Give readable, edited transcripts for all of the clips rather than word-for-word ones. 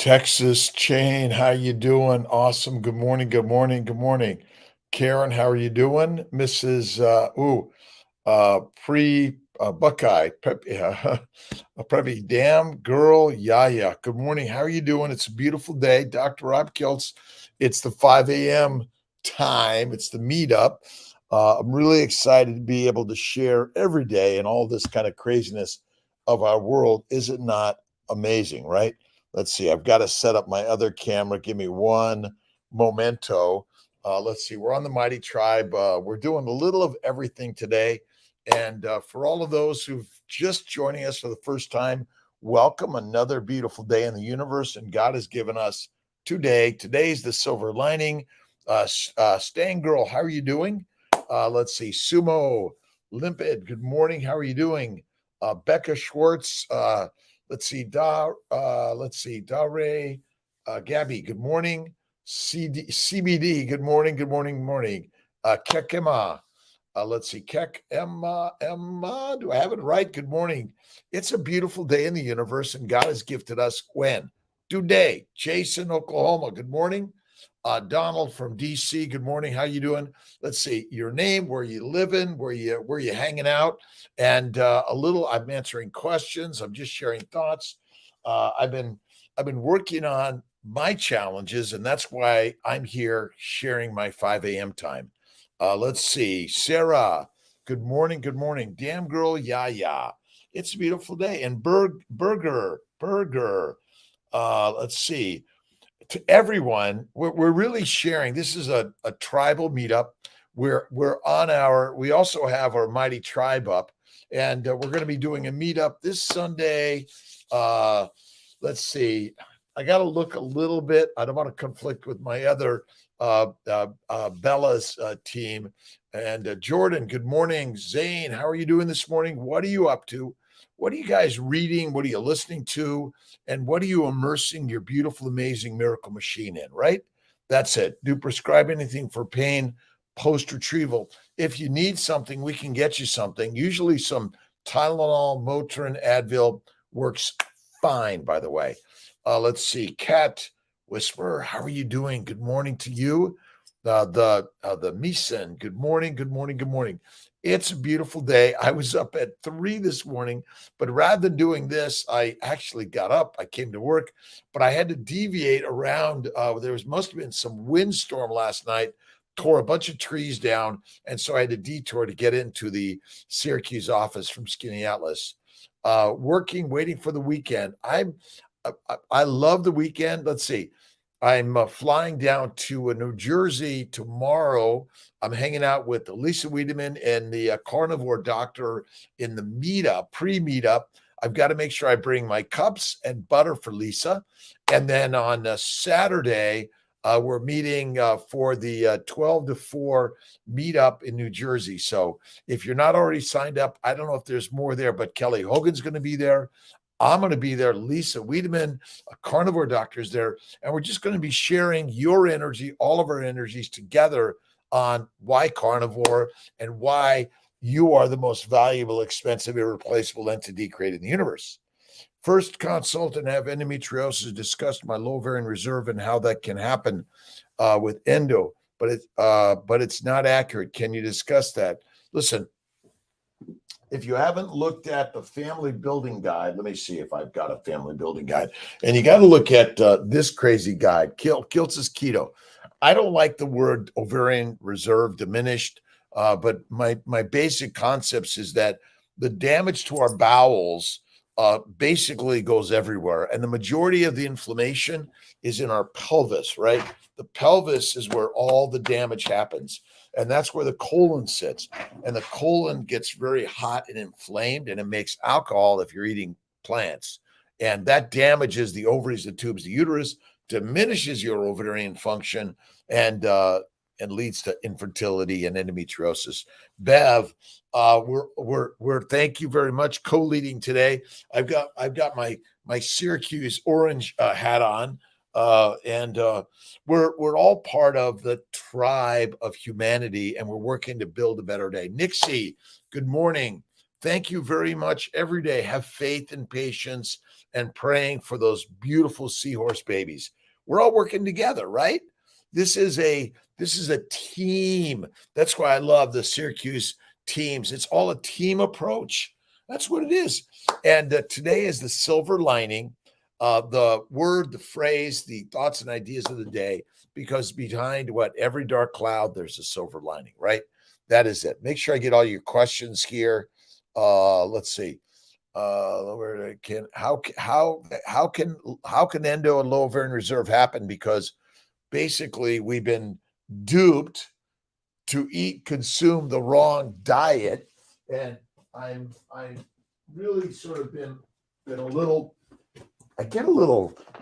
Texas Chain, how you doing? Awesome. Good morning. Good morning. Good morning. Karen, how are you doing? Mrs. Pre Buckeye, Pepe, Preppy, damn girl, yeah. Good morning. How are you doing? It's a beautiful day. Dr. Rob Kiltz. It's the 5 a.m. time. It's the meetup. I'm really excited to be able to share every day and all this kind of craziness of our world. Is it not amazing, right? Let's see. I've got to set up my other camera. Give me one momento. Let's see. We're on the Mighty Tribe. We're doing a little of everything today. And for all of those who've just joining us for the first time, welcome. Another beautiful day in the universe. And God has given us today. Today's the silver lining. Stan Girl, how are you doing? Let's see. Sumo Limpid, good morning. How are you doing? Becca Schwartz, Dare, Gabby, good morning. CBD, good morning. Kekema, Kek Emma. Do I have it right? Good morning. It's a beautiful day in the universe, and God has gifted us when? Today. Jason, Oklahoma. Good morning. Donald from DC. Good morning. How you doing? Let's see your name, where you living, where you hanging out, and a little. I'm answering questions. I'm just sharing thoughts. I've been working on my challenges, and that's why I'm here sharing my 5 a.m. time. Let's see. Sarah, good morning. Good morning. Damn girl, yeah. It's a beautiful day. And Burger. Let's see. To everyone, we're really sharing. This is a tribal meetup. We also have our Mighty Tribe up, and we're going to be doing a meetup this Sunday. Let's see. I got to look a little bit. I don't want to conflict with my other Bella's team. And Jordan, good morning. Zane, how are you doing this morning? What are you up to? What are you guys reading? What are you listening to? And what are you immersing your beautiful, amazing miracle machine in, right? That's it. Do prescribe anything for pain, post-retrieval. If you need something, we can get you something. Usually some Tylenol, Motrin, Advil works fine, by the way. Let's see. Cat Whisperer, how are you doing? Good morning to you. The Meeson, good morning. It's a beautiful day. I was up at 3 this morning, but rather than doing this, I actually got up. I came to work, but I had to deviate around. Must have been some windstorm last night, tore a bunch of trees down, and so I had to detour to get into the Syracuse office from Skinny Atlas. Waiting for the weekend. I love the weekend. Let's see. I'm flying down to New Jersey tomorrow. I'm hanging out with Lisa Wiedemann and the carnivore doctor in the pre-meetup. I've got to make sure I bring my cups and butter for Lisa. And then on Saturday, we're meeting for the 12 to 4 meetup in New Jersey. So if you're not already signed up, I don't know if there's more there, but Kelly Hogan's going to be there. I'm going to be there. Lisa Wiedemann, a carnivore doctor, is there. And we're just going to be sharing your energy, all of our energies together on why carnivore and why you are the most valuable, expensive, irreplaceable entity created in the universe. First consultant have endometriosis, discussed my low ovarian reserve and how that can happen with endo, but it's not accurate. Can you discuss that? Listen, if you haven't looked at the family building guide, let me see if I've got a family building guide. And you got to look at this crazy guide, Kiltz's Keto. I don't like the word ovarian reserve diminished, but my basic concepts is that the damage to our bowels basically goes everywhere. And the majority of the inflammation is in our pelvis, right? The pelvis is where all the damage happens. And that's where the colon sits. And the colon gets very hot and inflamed, and it makes alcohol if you're eating plants. And that damages the ovaries, the tubes, the uterus, diminishes your ovarian function, and leads to infertility and endometriosis. Bev, we're thank you very much, co-leading today. I've got my Syracuse orange hat on. And we're all part of the tribe of humanity, and we're working to build a better day. Nixie, good morning. Thank you very much every day. Have faith and patience and praying for those beautiful seahorse babies. We're all working together, right? This is a team. That's why I love the Syracuse teams. It's all a team approach. That's what it is. And today is the silver lining, the word, the phrase, the thoughts and ideas of the day, because behind every dark cloud, there's a silver lining, right? That is it. Make sure I get all your questions here. Let's see. Where can how can endo and low ovarian reserve happen? Because basically we've been duped to consume the wrong diet, and I'm really sort of been a little. I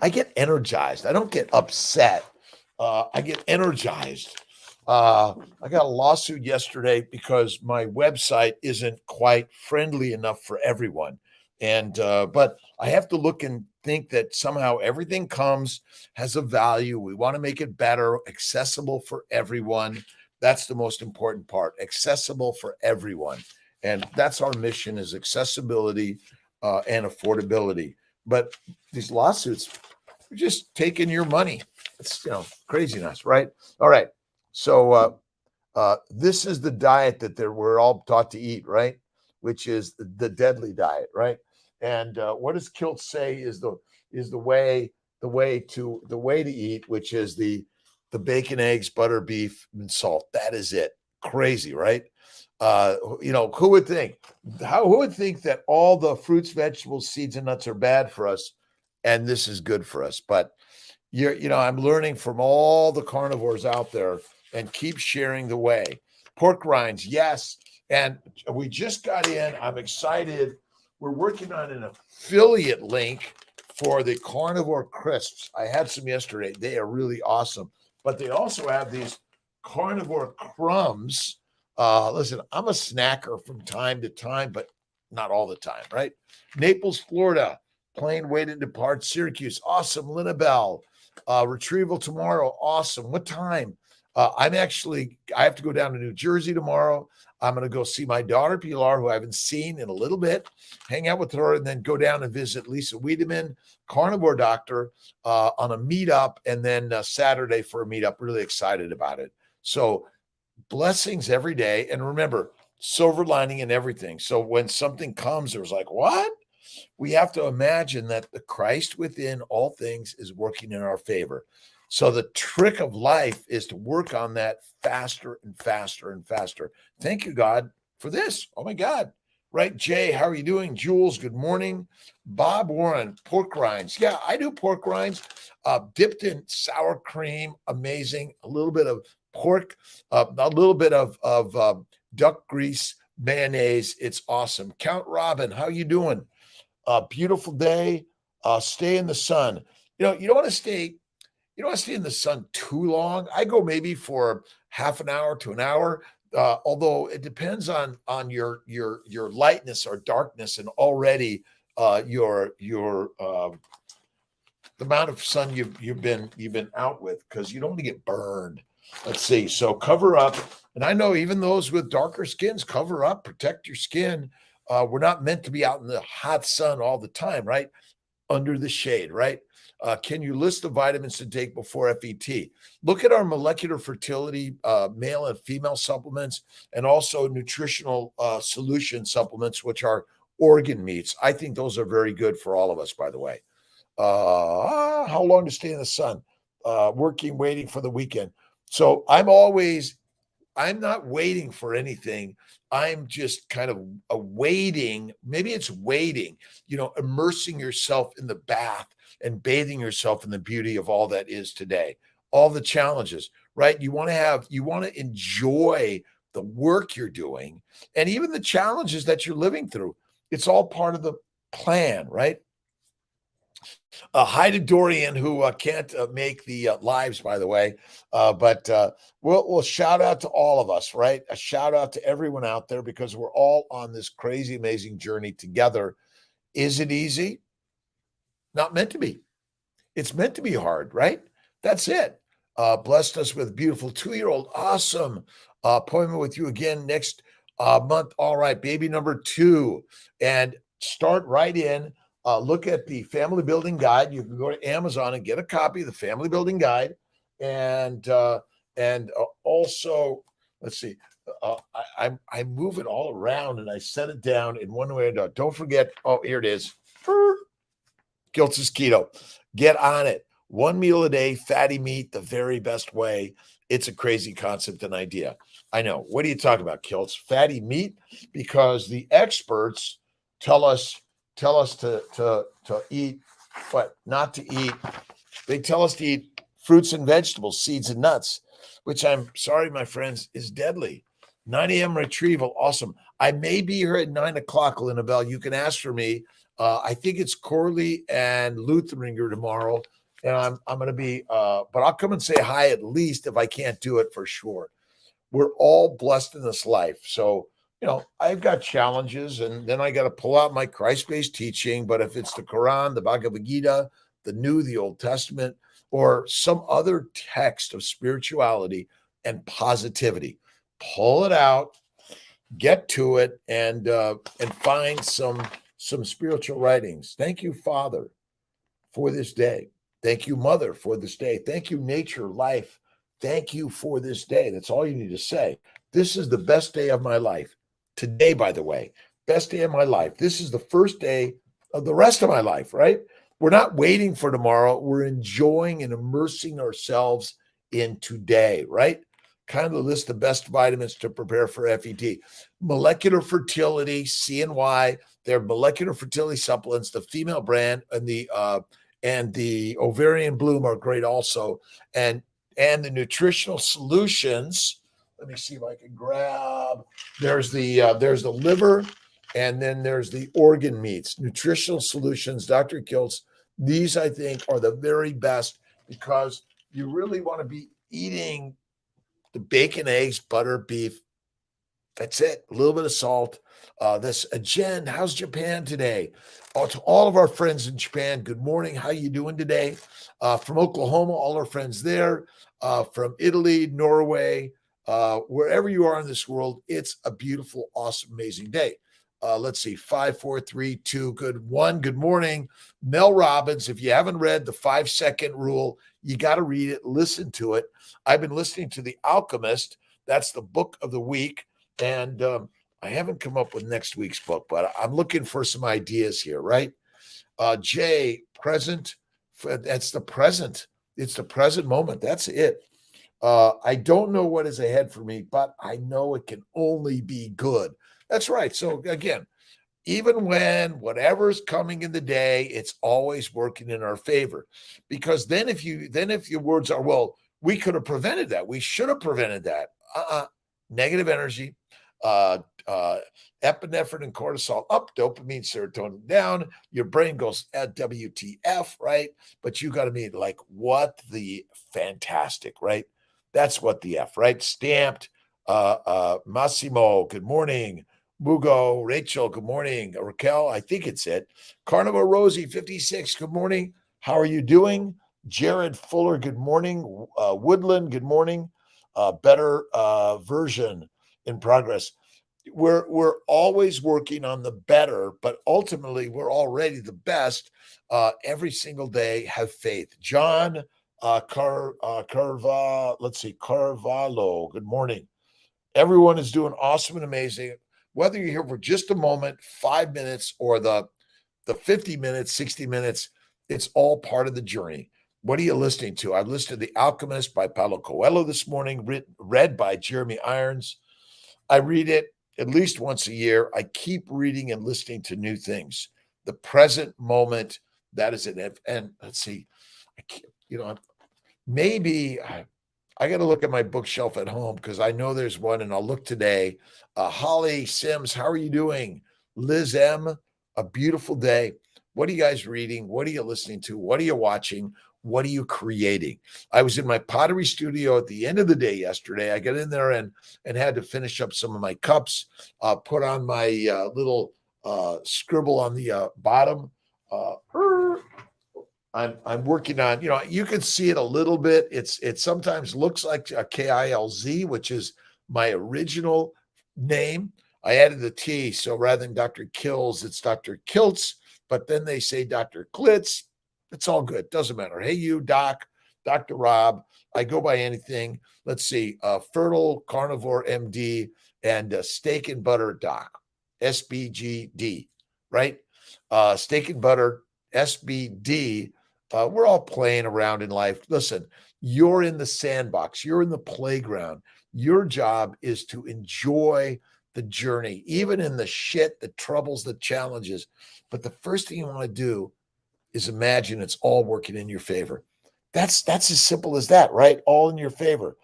get energized. I don't get upset. I get energized. I got a lawsuit yesterday because my website isn't quite friendly enough for everyone. And, but I have to look and think that somehow everything has a value. We want to make it better, accessible for everyone. That's the most important part, accessible for everyone. And that's our mission, is accessibility and affordability. But these lawsuits are just taking your money. It's, craziness, right? All right. So this is the diet that we're all taught to eat, right? Which is the deadly diet, right? And what does Kiltz say is the way to eat, which is the bacon, eggs, butter, beef, and salt. That is it. Crazy, right? Who would think? Who would think that all the fruits, vegetables, seeds, and nuts are bad for us, and this is good for us? But I'm learning from all the carnivores out there, and keep sharing the way. Pork rinds, yes. And we just got in. I'm excited. We're working on an affiliate link for the carnivore crisps. I had some yesterday. They are really awesome. But they also have these carnivore crumbs. Listen, I'm a snacker from time to time, but not all the time, right? Naples, Florida, plane waiting to depart. Syracuse, awesome. Linnabelle, retrieval tomorrow, awesome. What time? I have to go down to New Jersey tomorrow. I'm going to go see my daughter, Pilar, who I haven't seen in a little bit, hang out with her, and then go down and visit Lisa Wiedemann, carnivore doctor, on a meetup, and then Saturday for a meetup. Really excited about it. So blessings every day. And remember, silver lining in everything. So when something comes, there's like, what? We have to imagine that the Christ within all things is working in our favor. So the trick of life is to work on that faster and faster and faster. Thank you, God, for this. Oh, my God. Right, Jay, how are you doing? Jules, good morning. Bob Warren, pork rinds. Yeah, I do pork rinds dipped in sour cream. Amazing. A little bit of pork, a little bit of duck grease, mayonnaise. It's awesome. Count Robin, how you doing? Beautiful day. Stay in the sun. You don't want to stay in the sun too long. I go maybe for half an hour to an hour. Although it depends on your lightness or darkness, and already the amount of sun you've been out with, because you don't want to get burned. Let's see. So cover up, and I know even those with darker skins, cover up, protect your skin. We're not meant to be out in the hot sun all the time, right? Under the shade, right? Can you list the vitamins to take before FET? Look at our molecular fertility, male and female supplements, and also nutritional solution supplements, which are organ meats. I think those are very good for all of us, by the way. How long to stay in the sun? Working, waiting for the weekend. So I'm not waiting for anything. I'm just kind of awaiting. Maybe it's waiting, immersing yourself in the bath and bathing yourself in the beauty of all that is today, all the challenges, right? You want to enjoy the work you're doing, and even the challenges that you're living through. It's all part of the plan, right? Hi to Dorian, who can't make the lives, by the way. But we'll shout out to all of us, right? A shout out to everyone out there, because we're all on this crazy, amazing journey together. Is it easy? Not meant to be. It's meant to be hard, right? That's it. Blessed us with beautiful 2-year-old. Awesome. Appointment with you again next A month. All right, baby number 2. And start right in. Look at the Family Building Guide. You can go to Amazon and get a copy of the Family Building Guide. And also, let's see. I move it all around and I set it down in one way or another. Don't forget. Oh, here it is. Kiltz's Keto. Get on it. One meal a day, fatty meat, the very best way. It's a crazy concept and idea. I know. What are you talking about, Kiltz? Fatty meat? Because the experts tell us to eat, but not to eat. They tell us to eat fruits and vegetables, seeds and nuts, which I'm sorry, my friends, is deadly. 9 a.m. retrieval. Awesome. I may be here at 9 o'clock, Linabelle. You can ask for me. I think it's Corley and Lutheringer tomorrow. And I'm going to be, but I'll come and say hi at least if I can't do it for sure. We're all blessed in this life. So, I've got challenges and then I got to pull out my Christ-based teaching. But if it's the Quran, the Bhagavad Gita, the New, the Old Testament, or some other text of spirituality and positivity, pull it out, get to it, and find some spiritual writings. Thank you, Father, for this day. Thank you, Mother, for this day. Thank you, nature, life. Thank you for this day. That's all you need to say. This is the best day of my life. Today, by the way, best day of my life. This is the first day of the rest of my life, right? We're not waiting for tomorrow. We're enjoying and immersing ourselves in today, right? Kind of the list of best vitamins to prepare for FET. Molecular fertility, CNY, they're molecular fertility supplements, the female brand, and the ovarian bloom are great also. And the nutritional solutions. Let me see if I can grab. There's the liver, and then there's the organ meats. Nutritional solutions, Dr. Kiltz. These I think are the very best because you really want to be eating the bacon, eggs, butter, beef. That's it. A little bit of salt. Jen, how's Japan today? To all of our friends in Japan, good morning. How you doing today? From Oklahoma, all our friends there. From Italy, Norway, wherever you are in this world, it's a beautiful, awesome, amazing day. Let's see, 5, 4, 3, 2, good 1. Good morning, Mel Robbins. If you haven't read the 5-second rule, you got to read it, listen to it. I've been listening to The Alchemist. That's the book of the week. And I haven't come up with next week's book, but I'm looking for some ideas here, right? Jay, present. That's the present. It's the present moment. That's it. I don't know what is ahead for me, but I know it can only be good. That's right. So again, even when whatever's coming in the day, it's always working in our favor. Because then if your words are, well, we could have prevented that. We should have prevented that. Negative energy, epinephrine and cortisol up, dopamine, serotonin down. Your brain goes at WTF, right? But you got to be like, what the fantastic, right? That's what the F, right? Stamped. Massimo, good morning. Mugo, Rachel, good morning. Raquel, I think it's it. Carnival Rosie, 56, good morning. How are you doing? Jared Fuller, good morning. Woodland, good morning. Better version in progress. We're always working on the better, but ultimately we're already the best. Every single day, have faith. John Carvalho, good morning. Everyone is doing awesome and amazing. Whether you're here for just a moment, 5 minutes, or the 50 minutes, 60 minutes, it's all part of the journey. What are you listening to? I listened to The Alchemist by Paulo Coelho this morning, read by Jeremy Irons. I read it at least once a year. I keep reading and listening to new things. The present moment, that is it. And let's see, maybe I got to look at my bookshelf at home because I know there's one, and I'll look today. Holly Sims, how are you doing? Liz M, a beautiful day. What are you guys reading? What are you listening to? What are you watching? What are you creating? I was in my pottery studio at the end of the day yesterday. I got in there and had to finish up some of my cups, put on my little scribble on the bottom. I'm working on, you can see it a little bit. It sometimes looks like a KILZ, which is my original name. I added the T. So rather than Dr. Kills, it's Dr. Kiltz, but then they say Dr. Klitz. It's all good. Doesn't matter. Hey, you, Doc, Dr. Rob. I go by anything. Let's see. Fertile Carnivore MD and Steak and Butter Doc, SBGD, right? Steak and Butter, SBD. We're all playing around in life. Listen, you're in the sandbox. You're in the playground. Your job is to enjoy the journey, even in the shit, the troubles, the challenges. But the first thing you want to do is imagine it's all working in your favor. That's as simple as that, right? All in your favor.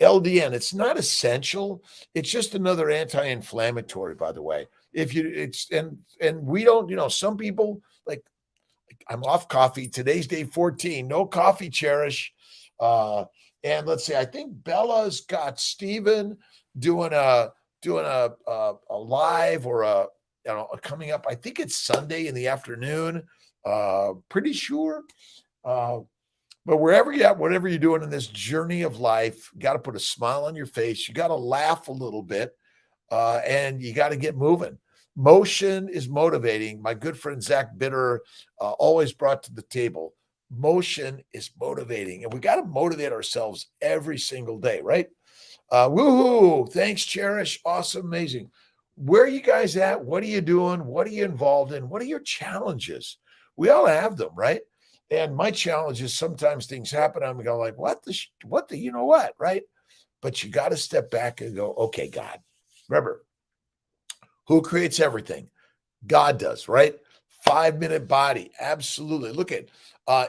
LDN, it's not essential. It's just another anti-inflammatory, by the way. If you it's and we don't, some people like I'm off coffee. Today's day 14. No coffee, Cherish. And let's see, I think Bella's got Steven doing a live or coming up. I think it's Sunday in the afternoon. Pretty sure. But wherever you're at, whatever you're doing in this journey of life, you got to put a smile on your face. You got to laugh a little bit, and you got to get moving. Motion is motivating. My good friend Zach Bitter always brought to the table. Motion is motivating, and we got to motivate ourselves every single day, right? Woohoo! Thanks, Cherish. Awesome, amazing. Where are you guys at? What are you doing? What are you involved in? What are your challenges? We all have them, right? And my challenge is sometimes things happen. I'm going like, what the, you know what, right? But you got to step back and go, okay, God, remember, who creates everything? God does, right? 5-minute body. Absolutely. Look at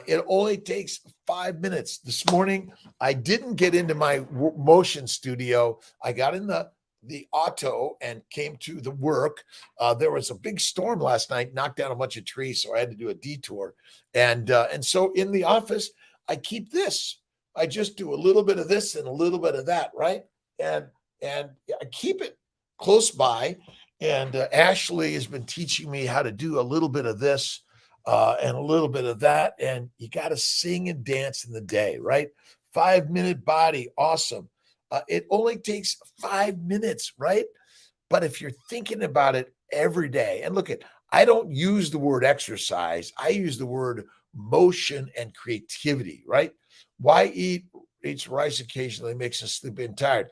it only takes 5 minutes. This morning, I didn't get into my motion studio. I got in the auto and came to the work. There was a big storm last night, knocked down a bunch of trees, so I had to do a detour. And so in the office, I keep this. I just do a little bit of this and a little bit of that, right? And I keep it close by. And Ashley has been teaching me how to do a little bit of this and a little bit of that. And you got to sing and dance in the day, right? 5-minute body, awesome. It only takes 5 minutes, right? But if you're thinking about it every day, and look I don't use the word exercise. I use the word motion and creativity, right? Why eats rice occasionally makes us sleep in tired.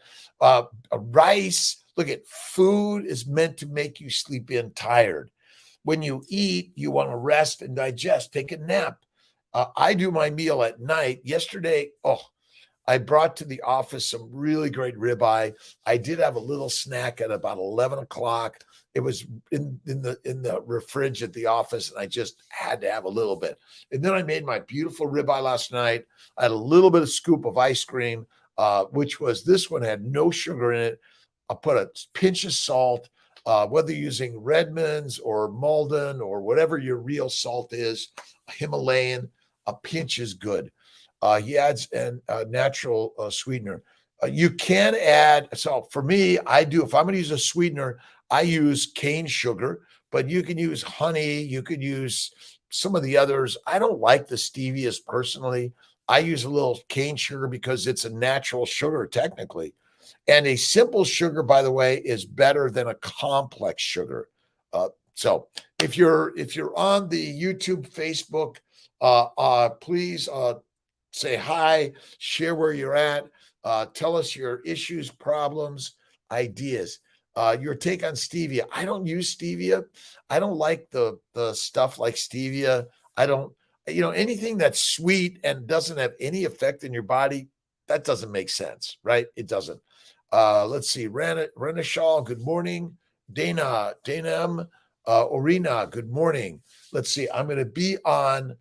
Rice, food is meant to make you sleep in tired. When you eat, you want to rest and digest, take a nap. I do my meal at night. Yesterday, I brought to the office some really great ribeye. I did have a little snack at about 11 o'clock. It was in the fridge at the office, and I just had to have a little bit. And then I made my beautiful ribeye last night. I had a little bit of scoop of ice cream, which was this one had no sugar in it. I put a pinch of salt, whether you're using Redmond's or Malden or whatever your real salt is, Himalayan, a pinch is good. He adds a natural sweetener. You can add, so for me, I do, if I'm going to use a sweetener, I use cane sugar, but you can use honey. You could use some of the others. I don't like the stevias personally. I use a little cane sugar because it's a natural sugar technically. And a simple sugar, by the way, is better than a complex sugar. So if you're on the YouTube, Facebook, please say hi, share where you're at, tell us your issues, problems, ideas. Your take on stevia. I don't use stevia. I don't like the stuff like stevia. I don't, anything that's sweet and doesn't have any effect in your body, that doesn't make sense, right? It doesn't. Let's see. Renashal, good morning. Dana M. Orina, good morning. Let's see. I'm going to be on.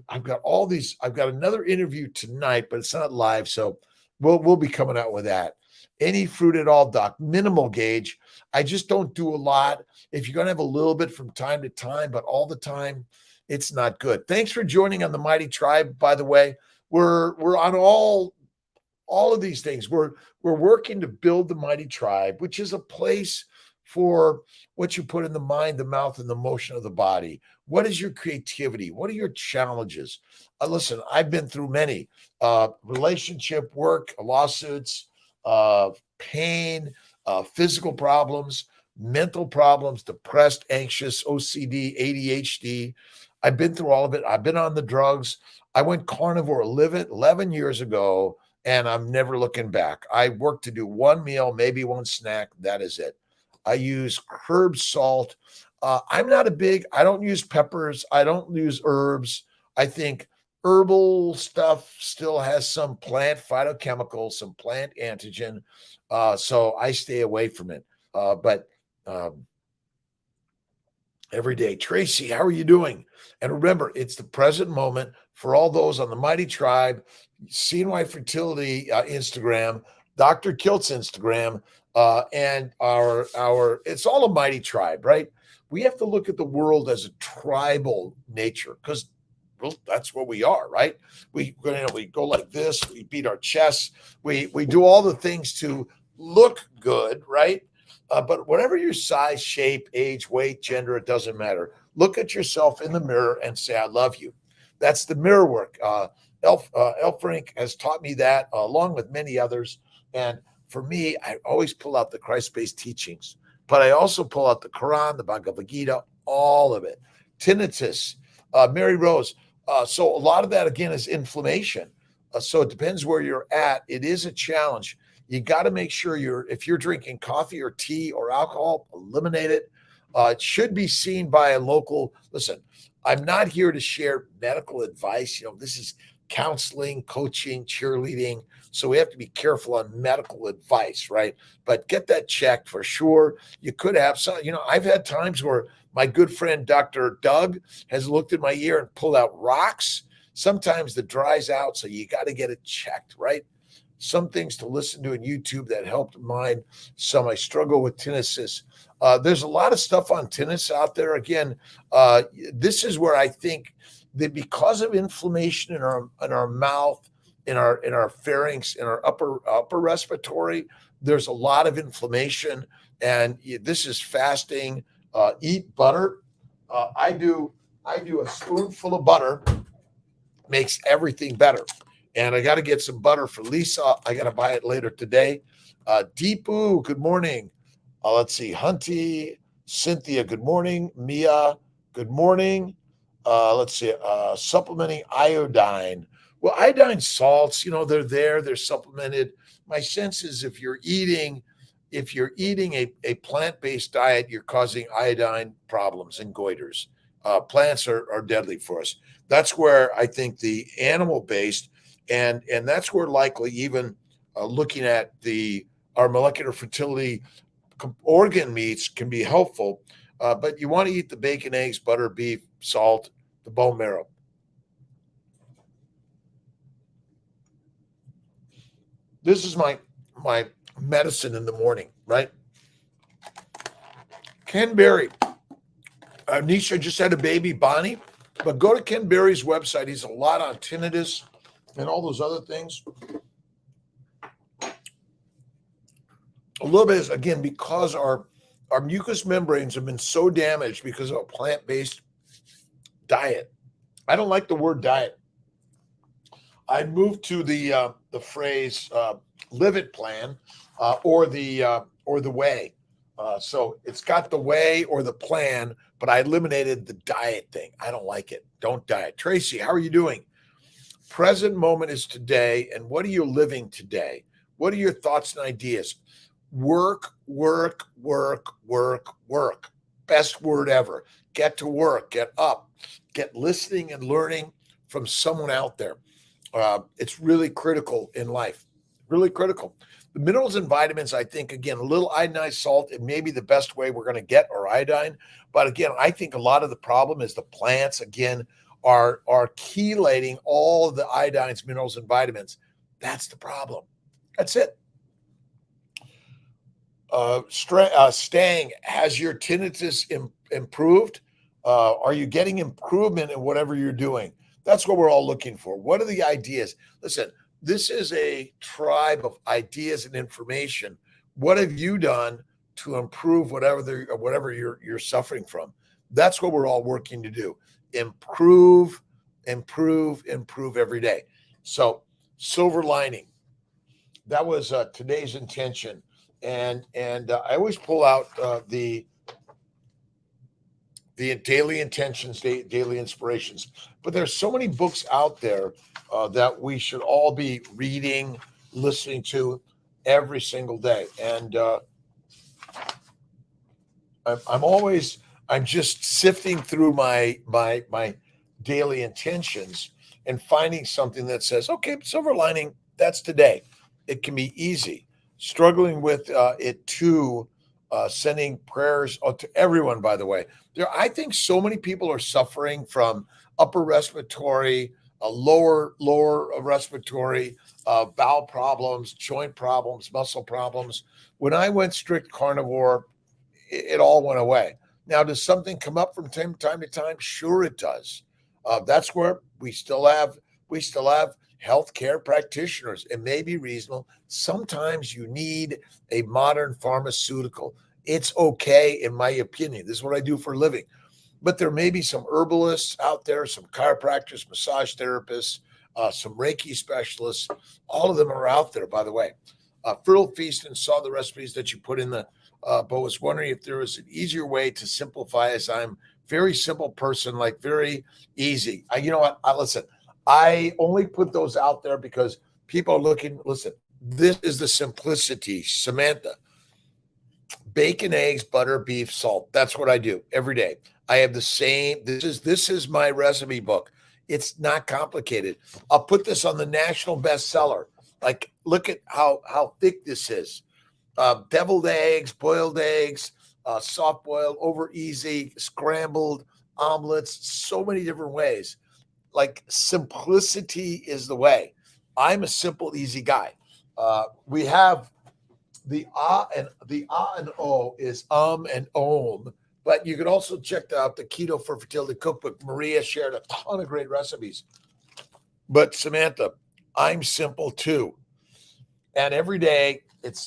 I've got all these. I've got another interview tonight, but it's not live, so we'll be coming out with that. Any fruit at all, Doc? Minimal gauge. I just don't do a lot. If you're going to have a little bit from time to time, but all the time, it's not good. Thanks for joining on the Mighty Tribe. By the way, we're on all of these things. We're working to build the Mighty Tribe, which is a place for what you put in the mind, the mouth, and the motion of the body. What is your creativity? What are your challenges? Listen, I've been through many relationship, work, lawsuits, pain, physical problems. mental problems, depressed, anxious, OCD, ADHD. I've been through all of it. I've been on the drugs. I went carnivore 11 years ago, and I'm never looking back. I work to do one meal, maybe one snack. That is it. I use herb salt. I don't use peppers. I don't use herbs. I think herbal stuff still has some plant phytochemicals, some plant antigen. So I stay away from it. But um, every day. Tracy, how are you doing? And remember, it's the present moment for all those on the Mighty Tribe, CNY Fertility Instagram, Dr. Kiltz Instagram, and our. It's all a Mighty Tribe, right? We have to look at the world as a tribal nature because well, that's what we are, right? We go like this, we beat our chests, we do all the things to look good, right? But whatever your size, shape, age, weight, gender, it doesn't matter. Look at yourself in the mirror and say, I love you. That's the mirror work. Elf Frank has taught me that along with many others. And for me, I always pull out the Christ-based teachings, but I also pull out the Quran, the Bhagavad Gita, all of it. Tinnitus, Mary Rose. So a lot of that, again, is inflammation. So it depends where you're at. It is a challenge. You got to make sure if you're drinking coffee or tea or alcohol, eliminate it. It should be seen by a local. Listen, I'm not here to share medical advice. This is counseling, coaching, cheerleading. So we have to be careful on medical advice, right? But get that checked for sure. You could have some, I've had times where my good friend, Dr. Doug, has looked at my ear and pulled out rocks. Sometimes that dries out. So you got to get it checked, right? Some things to listen to on YouTube that helped mine. Some I struggle with tinnitus. There's a lot of stuff on tinnitus out there. Again, this is where I think that because of inflammation in our mouth, in our pharynx, in our upper respiratory, there's a lot of inflammation. And this is fasting. Eat butter. I do a spoonful of butter, makes everything better. And I got to get some butter for Lisa. I got to buy it later today. Deepu, good morning. Let's see. Hunty, Cynthia, good morning. Mia, good morning. Let's see. Supplementing iodine. Well, iodine salts, they're supplemented. My sense is if you're eating a plant-based diet, you're causing iodine problems and goiters. Plants are deadly for us. That's where I think the animal-based, and that's where likely even looking at our molecular fertility organ meats can be helpful. But you want to eat the bacon, eggs, butter, beef, salt, the bone marrow. This is my medicine in the morning, right? Ken Berry. Nisha just had a baby, Bonnie. But go to Ken Berry's website. He's a lot on tinnitus and all those other things. A little bit is, again, because our mucous membranes have been so damaged because of a plant-based diet. I don't like the word diet. I moved to the phrase live it plan or the way. So it's got the way or the plan, but I eliminated the diet thing. I don't like it. Don't diet. Tracy, how are you doing? Present moment is today. And what are you living today? What are your thoughts and ideas? Work, work, work, work, work. Best word ever. Get to work, get up, get listening and learning from someone out there. It's really critical in life, really critical. The minerals and vitamins, I think, again, a little iodinized salt, it may be the best way we're going to get our iodine. But again, I think a lot of the problem is the plants, again, are chelating all of the iodines, minerals, and vitamins. That's the problem. That's it. Stang, has your tinnitus improved? Are you getting improvement in whatever you're doing? That's what we're all looking for. What are the ideas? Listen, this is a tribe of ideas and information. What have you done to improve whatever you're suffering from? That's what we're all working to do. Improve, improve, improve every day. So, silver lining. That was today's intention. and I always pull out the daily intentions, daily inspirations. But there's so many books out there that we should all be reading, listening to every single day. And I'm just sifting through my daily intentions and finding something that says, okay, silver lining, that's today. It can be easy. Struggling with it too, sending prayers to everyone, by the way. I think so many people are suffering from upper respiratory, lower respiratory, bowel problems, joint problems, muscle problems. When I went strict carnivore, it all went away. Now, does something come up from time to time? Sure, it does. That's where we still have healthcare practitioners. It may be reasonable. Sometimes you need a modern pharmaceutical. It's okay, in my opinion. This is what I do for a living. But there may be some herbalists out there, some chiropractors, massage therapists, some Reiki specialists. All of them are out there, by the way. Frill Feast and saw the recipes that you put in but was wondering if there was an easier way to simplify, as I'm very simple person, like very easy. You know what? Listen, I only put those out there because people are looking. Listen, this is the simplicity, Samantha. Bacon, eggs, butter, beef, salt. That's what I do every day. I have the same. This is my recipe book. It's not complicated. I'll put this on the national bestseller. Like, look at how thick this is. Deviled eggs, boiled eggs, soft boiled, over easy, scrambled, omelets, so many different ways. Like, simplicity is the way. I'm a simple, easy guy. We have the and o is and om, but you can also check out the Keto for Fertility Cookbook. Maria shared a ton of great recipes. But Samantha, I'm simple too, and every day it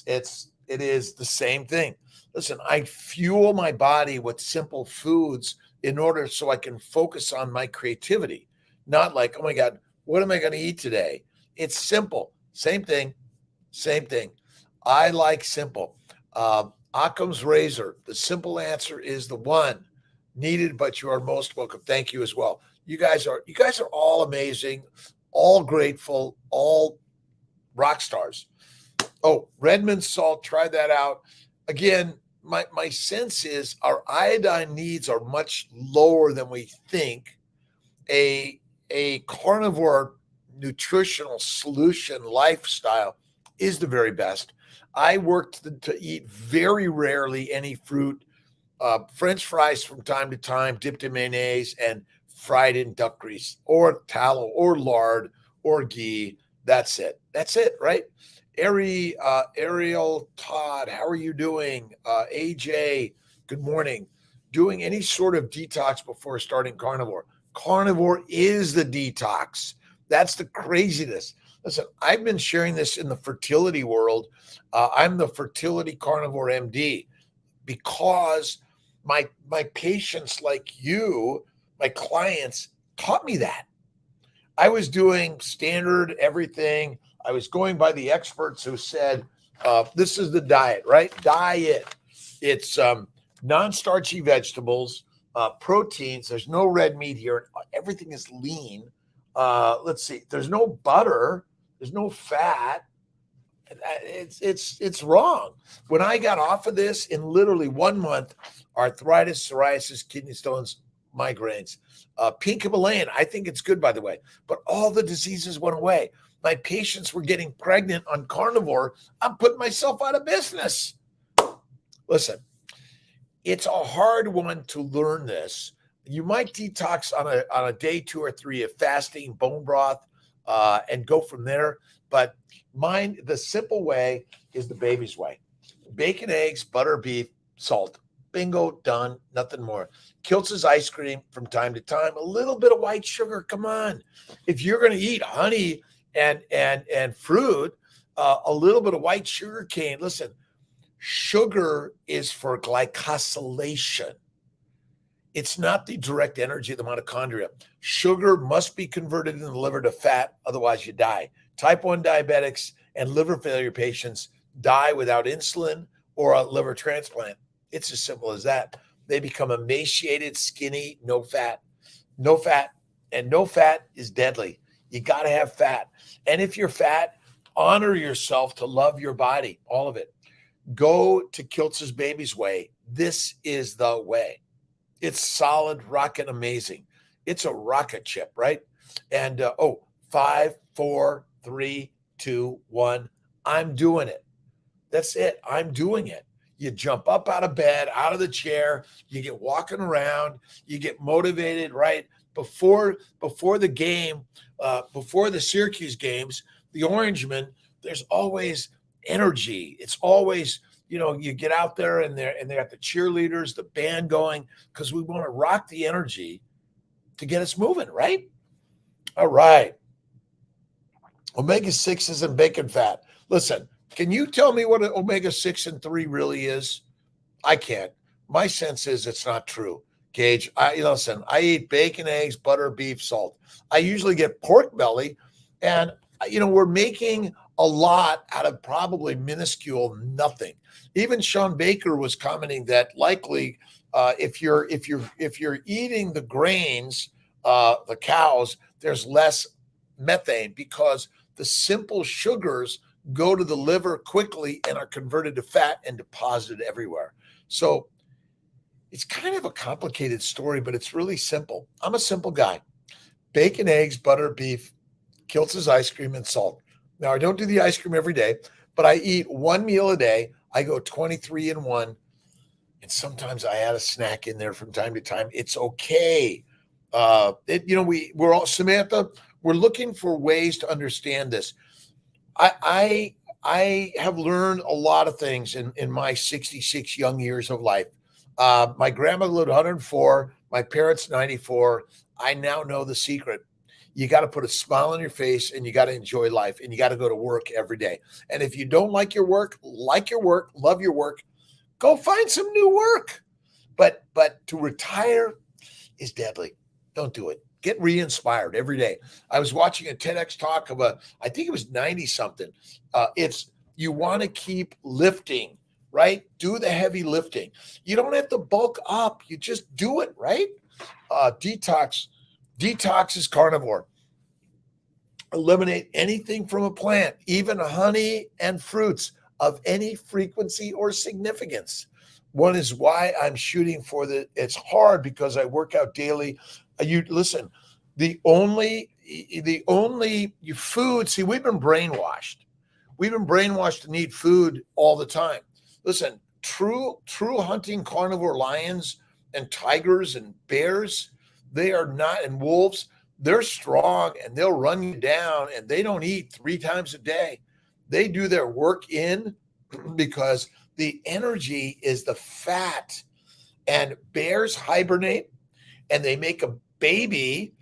is the same thing. Listen, I fuel my body with simple foods in order so I can focus on my creativity. Not like, oh my God, what am I going to eat today? It's simple. Same thing. I like simple. Occam's razor. The simple answer is the one needed, but you are most welcome. Thank you as well. You guys are all amazing, all grateful, all rock stars. Oh, Redmond salt, try that out. Again, my sense is our iodine needs are much lower than we think. A carnivore nutritional solution lifestyle is the very best. I work to eat very rarely any fruit, French fries from time to time, dipped in mayonnaise and fried in duck grease or tallow or lard or ghee. That's it, right? Ariel Todd, how are you doing? AJ, good morning. Doing any sort of detox before starting carnivore. Carnivore is the detox. That's the craziness. Listen, I've been sharing this in the fertility world. I'm the fertility carnivore MD because my patients like you, my clients, taught me that. I was doing standard everything. I was going by the experts who said, this is the diet, right? Diet. It's non-starchy vegetables, proteins. There's no red meat here. Everything is lean. Let's see. There's no butter. There's no fat. It's wrong. When I got off of this in literally 1 month, arthritis, psoriasis, kidney stones, migraines, pink Himalayan. I think it's good, by the way, but all the diseases went away. My patients were getting pregnant on carnivore. I'm putting myself out of business. Listen, it's a hard one to learn this. You might detox on a day 2 or 3 of fasting, bone broth, and go from there. But mine, the simple way is the baby's way. Bacon, eggs, butter, beef, salt. Bingo, done, nothing more. Kiltz's ice cream from time to time, a little bit of white sugar. Come on. If you're going to eat honey and fruit, a little bit of white sugar cane. Listen, sugar is for glycosylation. It's not the direct energy of the mitochondria. Sugar must be converted in the liver to fat, otherwise you die. Type 1 diabetics and liver failure patients die without insulin or a liver transplant. It's as simple as that. They become emaciated, skinny, no fat, and no fat is deadly. You got to have fat. And if you're fat, honor yourself to love your body, all of it. Go to Kiltz's Baby's Way. This is the way. It's solid, rockin' amazing. It's a rocket ship, right? And 5, 4, 3, 2, 1. I'm doing it. That's it. I'm doing it. You jump up out of bed, out of the chair, you get walking around, you get motivated, right? Before the game, before the Syracuse games, the Orangemen, there's always energy. It's always, you get out there and they got the cheerleaders, the band going, because we want to rock the energy to get us moving, right? All right. Omega-6s and bacon fat. Listen, can you tell me what an omega-6 and 3 really is? I can't. My sense is it's not true. Gage, listen, I eat bacon, eggs, butter, beef, salt. I usually get pork belly, and we're making a lot out of probably minuscule nothing. Even Sean Baker was commenting that likely if you're eating the grains, the cows, there's less methane because the simple sugars go to the liver quickly and are converted to fat and deposited everywhere. So it's kind of a complicated story, but it's really simple. I'm a simple guy. Bacon, eggs, butter, beef, Kiltz's ice cream, and salt. Now, I don't do the ice cream every day, but I eat one meal a day. I go 23 in one. And sometimes I add a snack in there from time to time. It's okay. We're all, Samantha, we're looking for ways to understand this. I have learned a lot of things in my 66 young years of life. My grandmother lived 104, my parents 94. I now know the secret. You got to put a smile on your face and you got to enjoy life and you got to go to work every day. And if you don't like your work, love your work, go find some new work. But to retire is deadly. Don't do it. Get re-inspired every day. I was watching a TEDx talk of I think it was 90 something. It's you want to keep lifting, right? Do the heavy lifting. You don't have to bulk up. You just do it, right? Detox is carnivore. Eliminate anything from a plant, even honey and fruits of any frequency or significance. One is why I'm shooting for it's hard because I work out daily. Listen, the only food, see, we've been brainwashed. We've been brainwashed to need food all the time. Listen, true hunting carnivore lions and tigers and bears, they are not, and wolves, they're strong and they'll run you down and they don't eat 3 times a day. They do their work in because the energy is the fat, and bears hibernate and they make a baby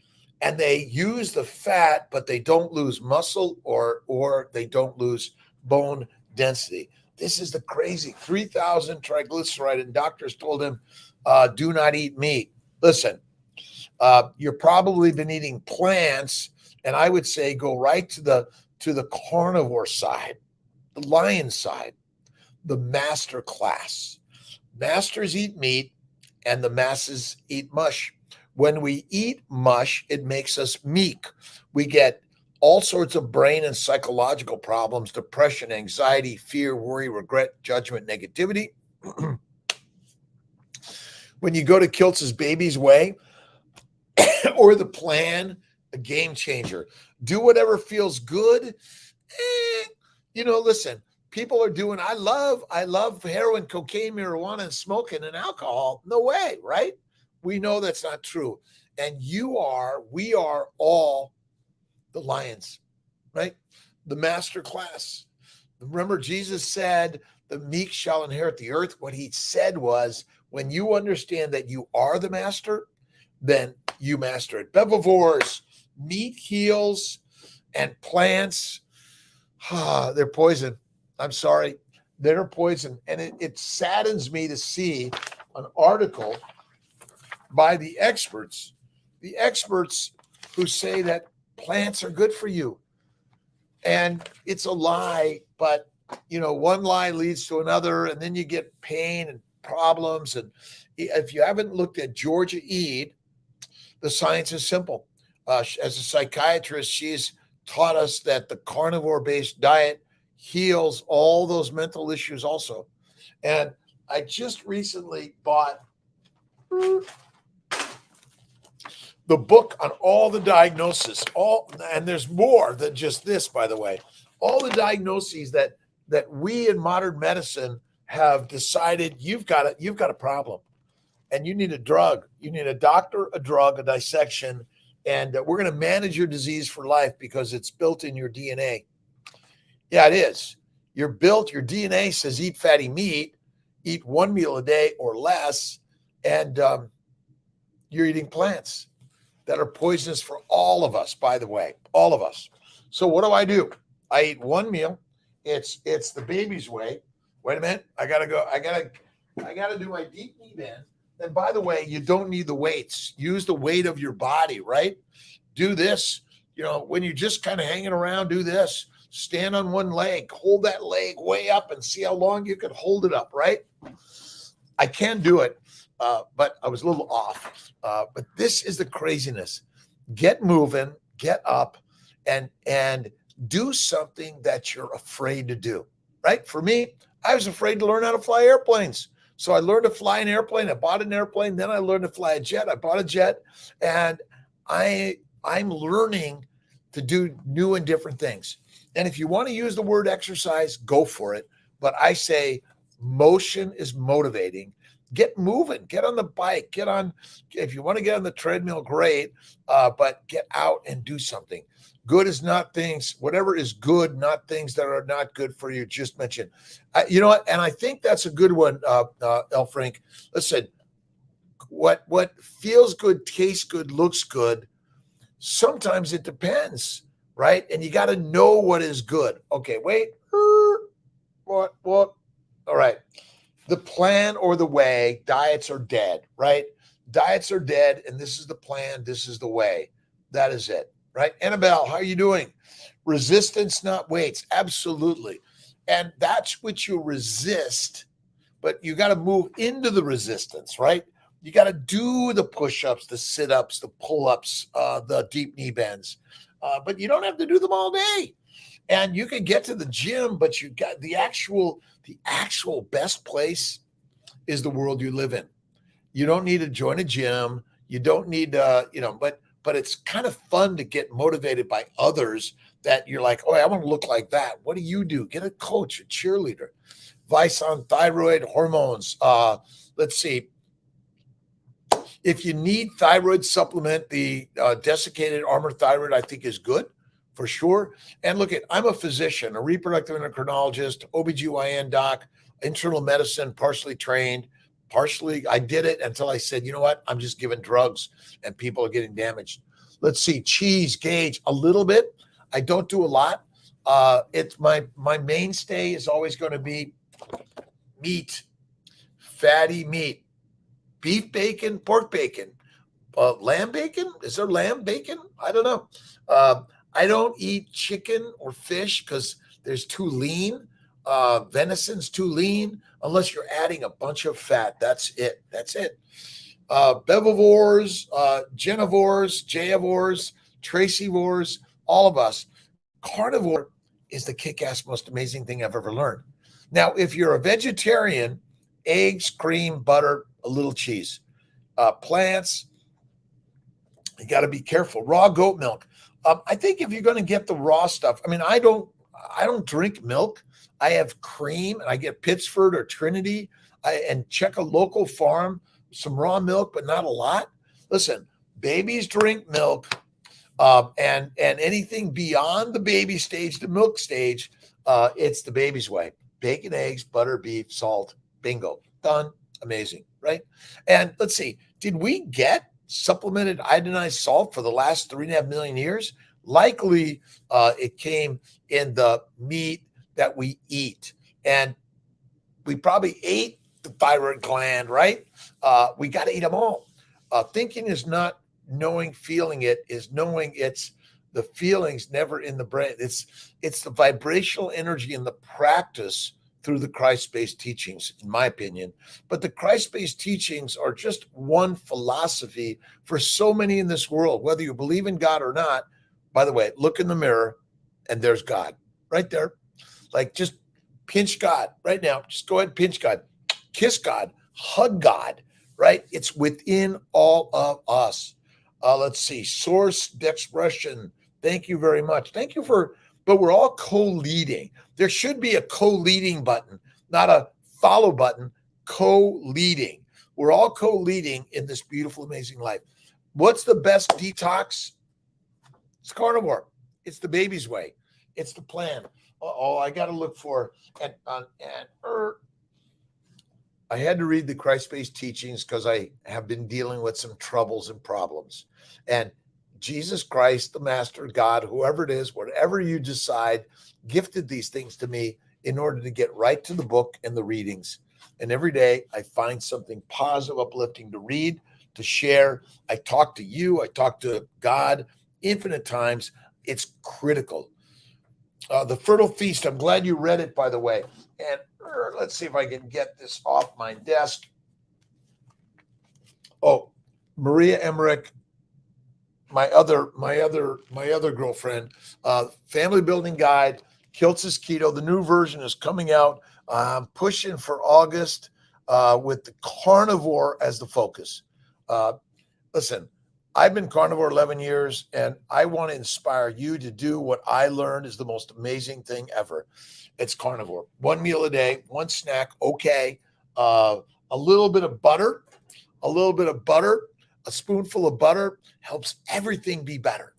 and they use the fat, but they don't lose muscle or they don't lose bone density. This is the crazy 3,000 triglyceride, and doctors told him, do not eat meat. Listen, you've probably been eating plants, and I would say go right to the carnivore side, the lion side, the master class. Masters eat meat and the masses eat mush. When we eat mush, it makes us meek. We get all sorts of brain and psychological problems, depression, anxiety, fear, worry, regret, judgment, negativity. When you go to Kiltz's Baby's Way or the plan, a game changer. Do whatever feels good. Listen, people are doing, I love heroin, cocaine, marijuana, and smoking and alcohol. No way, right? We know that's not true. And we are all the lions, right? The master class. Remember, Jesus said, the meek shall inherit the earth. What he said was, when you understand that you are the master, then you master it. Herbivores, meat heals, and plants, they're poison. I'm sorry. They're poison. And it saddens me to see an article by the experts who say that plants are good for you. And it's a lie, but one lie leads to another, and then you get pain and problems. And if you haven't looked at Georgia Ede, the science is simple. As a psychiatrist, she's taught us that the carnivore-based diet heals all those mental issues also. And I just recently bought the book on all the diagnoses, and there's more than just this, by the way, all the diagnoses that we in modern medicine have decided you've got a problem and you need a drug. You need a doctor, a drug, a dissection, and we're going to manage your disease for life because it's built in your DNA. Yeah, it is. Your DNA says eat fatty meat, eat one meal a day or less, and you're eating plants that are poisonous for all of us, by the way, all of us. So what do? I eat one meal. It's the baby's way. Wait a minute. I gotta do my deep knee bend. And by the way, you don't need the weights. Use the weight of your body, right? Do this. When you're just kind of hanging around, do this. Stand on one leg, hold that leg way up and see how long you can hold it up, right? I can do it, but I was a little off. But this is the craziness. Get moving, get up, and do something that you're afraid to do, right? For me, I was afraid to learn how to fly airplanes. So I learned to fly an airplane. I bought an airplane. Then I learned to fly a jet. I bought a jet. And I'm learning to do new and different things. And if you want to use the word exercise, go for it. But I say motion is motivating. Get moving. Get on the bike. If you want to get on the treadmill, great. But get out and do something. Good is not things, whatever is good, not things that are not good for you. Just mention, you know what? And I think that's a good one, L. Frank. Listen, what feels good, tastes good, looks good. Sometimes it depends, right? And you got to know what is good. Okay, wait. What? All right. The plan or the way, diets are dead, right? Diets are dead, and this is the plan. This is the way. That is it. Right? Annabelle, how are you doing? Resistance, not weights. Absolutely. And that's what you resist, but you got to move into the resistance, right? You got to do the push-ups, the sit-ups, the pull-ups, the deep knee bends. But you don't have to do them all day. And you can get to the gym, but you got the actual best place is the world you live in. You don't need to join a gym. You don't need but it's kind of fun to get motivated by others that you're like, oh, I want to look like that. What do? Get a coach, a cheerleader. Advice on thyroid hormones. Let's see. If you need thyroid supplement, the desiccated armor thyroid, I think, is good for sure. And look, I'm a physician, a reproductive endocrinologist, OBGYN doc, internal medicine, partially trained. Partially, I did it until I said, you know what? I'm just giving drugs and people are getting damaged. Let's see. Cheese, gauge, a little bit. I don't do a lot. It's my mainstay is always going to be meat, fatty meat, beef bacon, pork bacon, lamb bacon. Is there lamb bacon? I don't know. I don't eat chicken or fish because there's too lean. Venison's too lean unless you're adding a bunch of fat. That's it. Bevivores, Genivores, Jayavores, Tracivores, all of us. Carnivore is the kick-ass most amazing thing I've ever learned. Now, if you're a vegetarian, eggs, cream, butter, a little cheese. Plants, you got to be careful. Raw goat milk. I think if you're going to get the raw stuff, I don't drink milk. I have cream, and I get Pittsford or Trinity, and check a local farm, some raw milk, but not a lot. Listen, babies drink milk, and anything beyond the baby stage, the milk stage, it's the baby's way. Bacon, eggs, butter, beef, salt, bingo, done. Amazing, right? And let's see, did we get supplemented iodinized salt for the last 3.5 million years? Likely, it came in the meat that we eat, and we probably ate the thyroid gland, right? We got to eat them all. Thinking is not knowing, feeling it is knowing it's The feelings never in the brain. It's the vibrational energy in the practice through the Christ-based teachings, in my opinion. But the Christ-based teachings are just one philosophy for so many in this world, whether you believe in God or not. By the way, look in the mirror and there's God right there. Like, just pinch God right now. Just go ahead and pinch God, kiss God, hug God, right? It's within all of us. Let's see, source expression. Thank you very much. Thank you but we're all co-leading. There should be a co-leading button, not a follow button, co-leading. We're all co-leading in this beautiful, amazing life. What's the best detox? It's carnivore. It's the baby's way. It's the plan. I got to look for, I had to read the Christ-based teachings because I have been dealing with some troubles and problems. And Jesus Christ, the Master, God, whoever it is, whatever you decide, gifted these things to me in order to get right to the book and the readings. And every day I find something positive, uplifting to read, to share. I talk to you. I talk to God infinite times. It's critical. The Fertile Feast. I'm glad you read it, by the way. And let's see if I can get this off my desk. Oh, Maria Emmerich, my other girlfriend, Family Building Guide, Kiltz Keto. The new version is coming out. I'm pushing for August with the carnivore as the focus. Listen, I've been carnivore 11 years, and I want to inspire you to do what I learned is the most amazing thing ever. It's carnivore. One meal a day, one snack, okay. A little bit of butter, a spoonful of butter helps everything be better.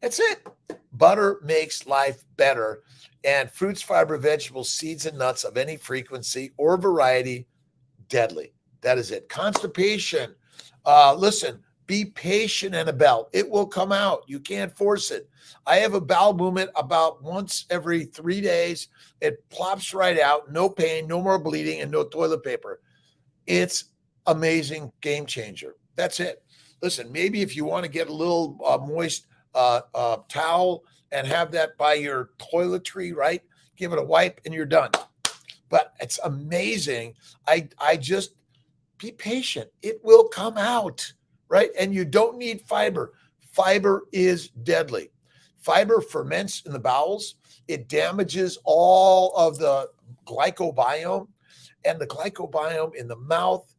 That's it. Butter makes life better. And fruits, fiber, vegetables, seeds, and nuts of any frequency or variety, deadly. That is it. Constipation. Listen, be patient, Annabelle. It will come out. You can't force it. I have a bowel movement about once every 3 days. It plops right out. No pain, no more bleeding, and no toilet paper. It's amazing, game changer. That's it. Listen, maybe if you want to get a little moist towel and have that by your toiletry, right? Give it a wipe and you're done. But it's amazing. I just be patient. It will come out. Right? And you don't need fiber. Fiber is deadly. Fiber ferments in the bowels. It damages all of the glycobiome, and the glycobiome in the mouth,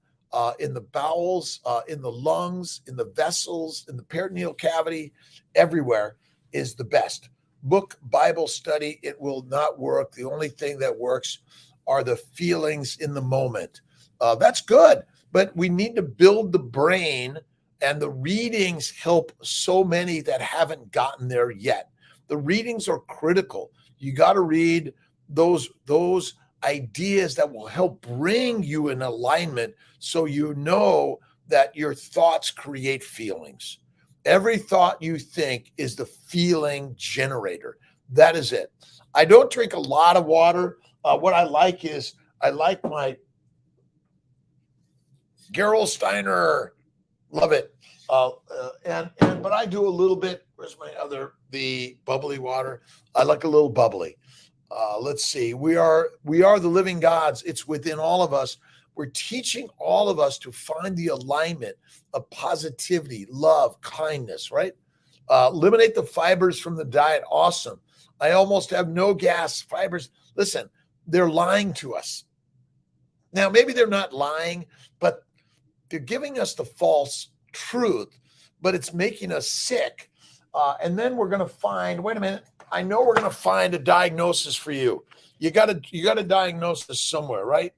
in the bowels, in the lungs, in the vessels, in the peritoneal cavity, everywhere is the best. Book, Bible study, it will not work. The only thing that works are the feelings in the moment. That's good, but we need to build the brain. And the readings help so many that haven't gotten there yet. The readings are critical. You got to read those ideas that will help bring you in alignment so you know that your thoughts create feelings. Every thought you think is the feeling generator. That is it. I don't drink a lot of water. What I like is I like my Gerolsteiner. Love it. But I do a little bit. Where's the bubbly water? I like a little bubbly. Let's see. We are the living gods. It's within all of us. We're teaching all of us to find the alignment of positivity, love, kindness, right? Eliminate the fibers from the diet. Awesome. I almost have no gas. Fibers. Listen, they're lying to us. Now, maybe they're not lying, but they're giving us the false truth, but it's making us sick. And then we're going to find, wait a minute, I know we're going to find a diagnosis for you. You got to diagnose this somewhere, right?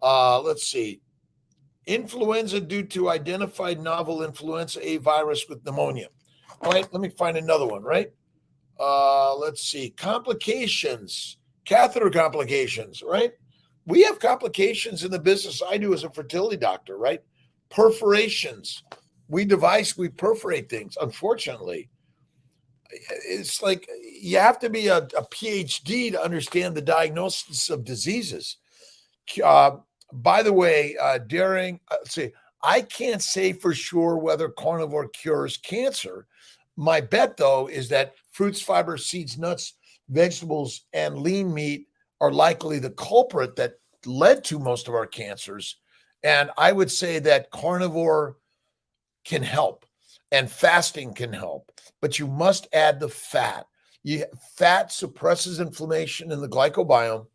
Let's see. Influenza due to identified novel influenza A virus with pneumonia. All right, let me find another one, right? Let's see. Complications, catheter complications, right? We have complications in the business I do as a fertility doctor, right? Perforations. We perforate things. Unfortunately, it's like you have to be a PhD to understand the diagnosis of diseases. By the way, let's see, I can't say for sure whether carnivore cures cancer, My bet, though, is that fruits, fibers, seeds, nuts, vegetables, and lean meat are likely the culprit that led to most of our cancers. And I would say that carnivore can help and fasting can help, but you must add the fat. Fat suppresses inflammation in the glycobiome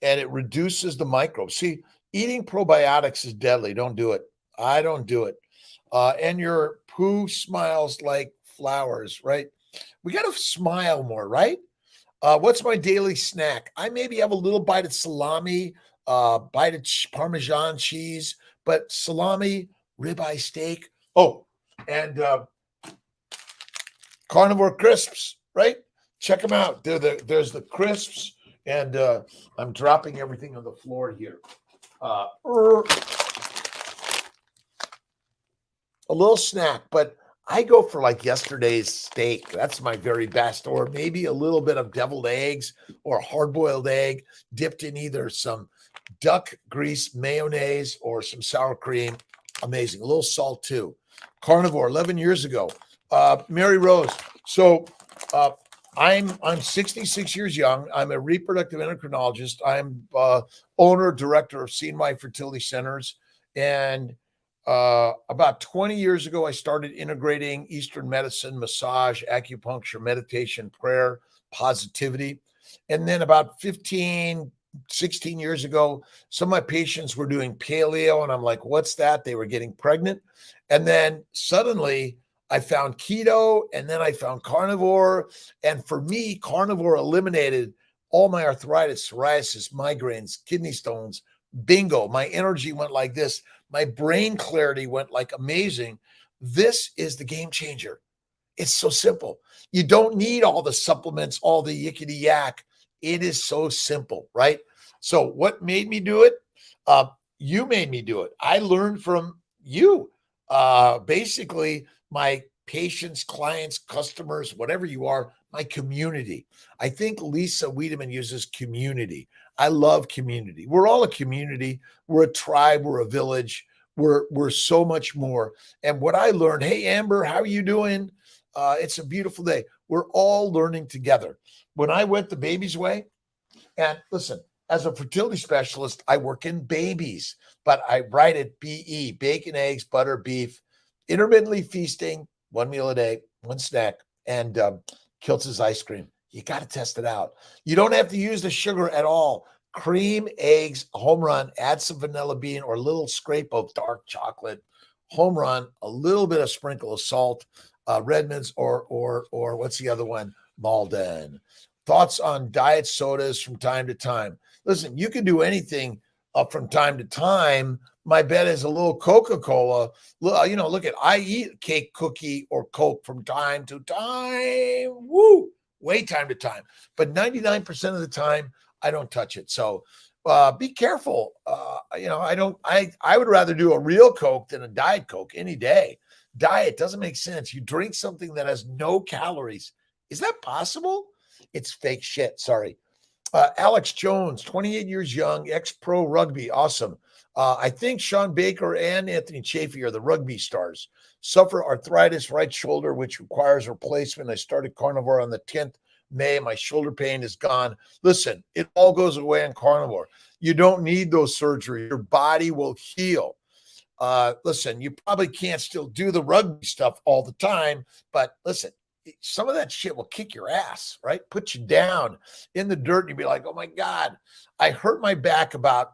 and it reduces the microbes. See, eating probiotics is deadly. Don't do it. I don't do it. And your poo smiles like flowers, right? We got to smile more, right? What's my daily snack? I maybe have a little bite of salami, bite of Parmesan cheese, but salami, ribeye steak. Oh, and carnivore crisps, right? Check them out. There's the crisps, and I'm dropping everything on the floor here. A little snack, but I go for like yesterday's steak. That's my very best, or maybe a little bit of deviled eggs or a hard-boiled egg dipped in either some duck grease mayonnaise or some sour cream. Amazing. A little salt too. Carnivore 11 years ago. Mary Rose. So I'm 66 years young. I'm a reproductive endocrinologist. I'm owner, director of CNY Fertility Centers. And about 20 years ago, I started integrating Eastern medicine, massage, acupuncture, meditation, prayer, positivity. And then about 16 years ago, some of my patients were doing paleo, and I'm like, what's that? They were getting pregnant. And then suddenly I found keto, and then I found carnivore. And for me, carnivore eliminated all my arthritis, psoriasis, migraines, kidney stones. Bingo. My energy went like this. My brain clarity went like amazing. This is the game changer. It's so simple. You don't need all the supplements, all the yickety yak. It is so simple, right? So what made me do it? You made me do it. I learned from you. Basically, my patients, clients, customers, whatever you are, my community. I think Lisa Wiedemann uses community. I love community. We're all a community. We're a tribe. We're a village. We're so much more. And what I learned, hey, Amber, how are you doing? It's a beautiful day. We're all learning together. When I went the baby's way, and listen, as a fertility specialist, I work in babies, but I write it BE, bacon, eggs, butter, beef, intermittently feasting, one meal a day, one snack, and Kiltz's ice cream. You got to test it out. You don't have to use the sugar at all. Cream, eggs, home run, add some vanilla bean or a little scrape of dark chocolate, home run, a little bit of sprinkle of salt, Redmond's or what's the other one? Malden. Thoughts on diet sodas from time to time. Listen, you can do anything from time to time. My bet is a little Coca-Cola. Look at, I eat cake, cookie, or Coke from time to time. Woo, way time to time. But 99% of the time, I don't touch it. So be careful. I would rather do a real Coke than a Diet Coke any day. Diet doesn't make sense. You drink something that has no calories. Is that possible? It's fake shit. Sorry. Alex Jones, 28 years young, ex-pro rugby. Awesome. I think Sean Baker and Anthony Chafee are the rugby stars. Suffer arthritis, right shoulder, which requires replacement. I started carnivore on the 10th May. My shoulder pain is gone. Listen, it all goes away on carnivore. You don't need those surgeries. Your body will heal. Listen, you probably can't still do the rugby stuff all the time, but listen, some of that shit will kick your ass, right? Put you down in the dirt. And you'd be like, oh my God, I hurt my back about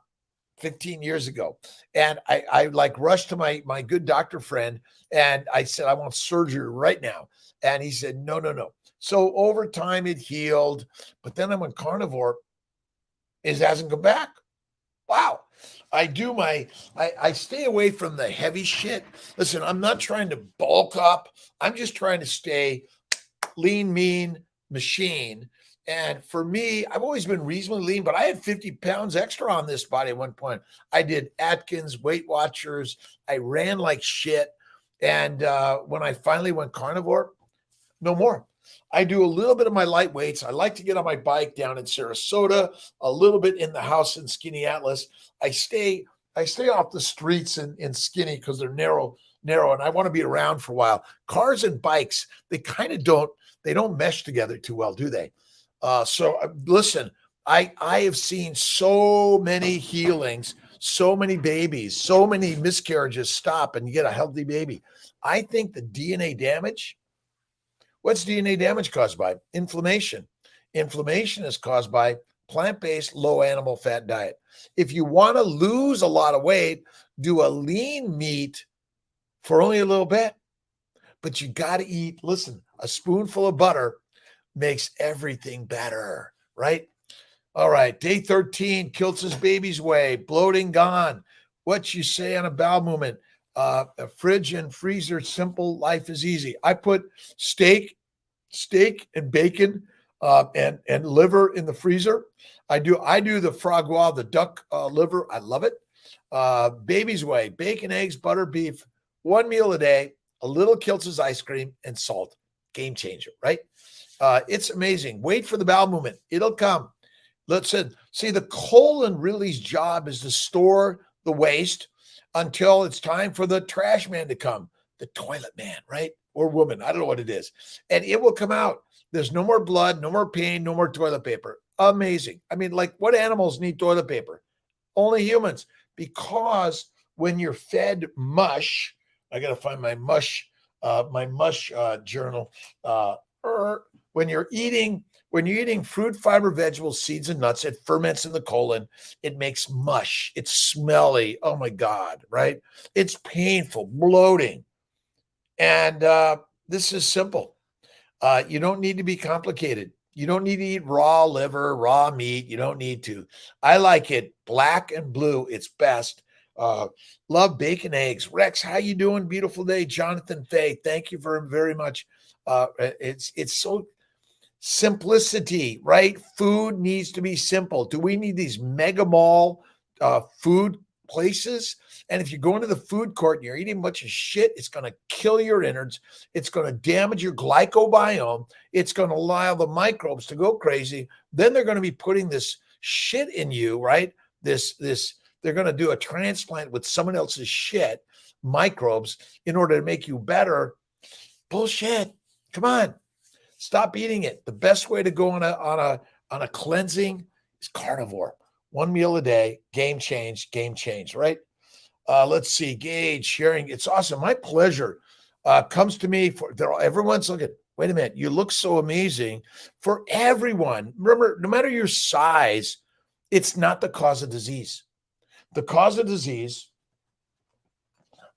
15 years ago. And I like rushed to my good doctor friend. And I said, I want surgery right now. And he said, no. So over time it healed, but then I went carnivore. It hasn't come back. Wow. I stay away from the heavy shit. Listen, I'm not trying to bulk up. I'm just trying to stay lean, mean machine. And for me, I've always been reasonably lean, but I had 50 pounds extra on this body at one point. I did Atkins, Weight Watchers. I ran like shit. And when I finally went carnivore, no more. I do a little bit of my light weights. I like to get on my bike down in Sarasota, a little bit in the house in Skinny Atlas. I stay I stay off the streets in skinny because they're narrow, and I want to be around for a while. Cars and bikes, they kind of don't mesh together too well, do they? Listen, I have seen so many healings, so many babies, so many miscarriages stop, and you get a healthy baby. I think the DNA damage. What's DNA damage caused by? Inflammation. Inflammation is caused by plant-based, low animal fat diet. If you want to lose a lot of weight, do a lean meat for only a little bit. But you got to eat, listen, a spoonful of butter makes everything better, right? All right, day 13, Kiltz's Baby's Way, bloating gone. What you say on a bowel movement? A fridge and freezer, simple, life is easy. I put steak and bacon and liver in the freezer. I do the foie gras, the duck liver. I love it. Baby's Way, bacon, eggs, butter, beef, one meal a day, a little Kiltz's ice cream and salt. Game changer, right? It's amazing. Wait for the bowel movement. It'll come. Listen, see, the colon really's job is to store the waste until it's time for the trash man to come, the toilet man, right? Or woman. I don't know what it is. And it will come out. There's no more blood, no more pain, no more toilet paper. Amazing. I mean, like, what animals need toilet paper? Only humans. Because when you're fed mush, I got to find my mush journal. When you're eating fruit, fiber, vegetables, seeds, and nuts, it ferments in the colon. It makes mush. It's smelly. Oh my God, right? It's painful, bloating. And this is simple. You don't need to be complicated. You don't need to eat raw liver, raw meat. You don't need to. I like it black and blue. It's best. Love bacon, eggs. Rex, how you doing? Beautiful day. Jonathan Fay, thank you very much. It's so simplicity, right? Food needs to be simple. Do we need these mega mall food places? And if you go into the food court and you're eating a bunch of shit, it's going to kill your innards. It's going to damage your glycobiome. It's going to allow the microbes to go crazy. Then they're going to be putting this shit in you, right? They're going to do a transplant with someone else's shit, microbes, in order to make you better. Bullshit. Come on. Stop eating it. The best way to go on a cleansing is carnivore. One meal a day, game change, right? Let's see, Gage sharing. It's awesome. My pleasure comes to me everyone's looking. Wait a minute. You look so amazing. For everyone, remember, no matter your size, it's not the cause of disease. The cause of disease,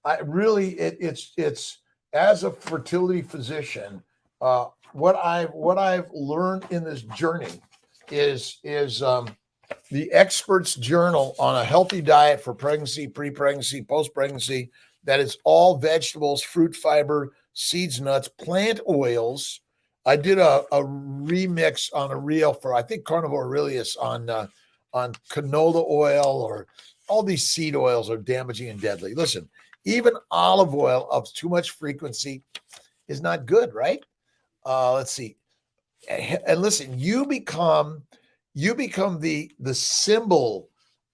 it's as a fertility physician, what I've learned in this journey is the experts' journal on a healthy diet for pregnancy, pre-pregnancy, post-pregnancy. That is all vegetables, fruit, fiber, seeds, nuts, plant oils. I did a remix on a reel for, I think, Carnivore Aurelius on canola oil, or all these seed oils are damaging and deadly. Listen, even olive oil of too much frequency is not good, right? Let's see. And listen, you become the symbol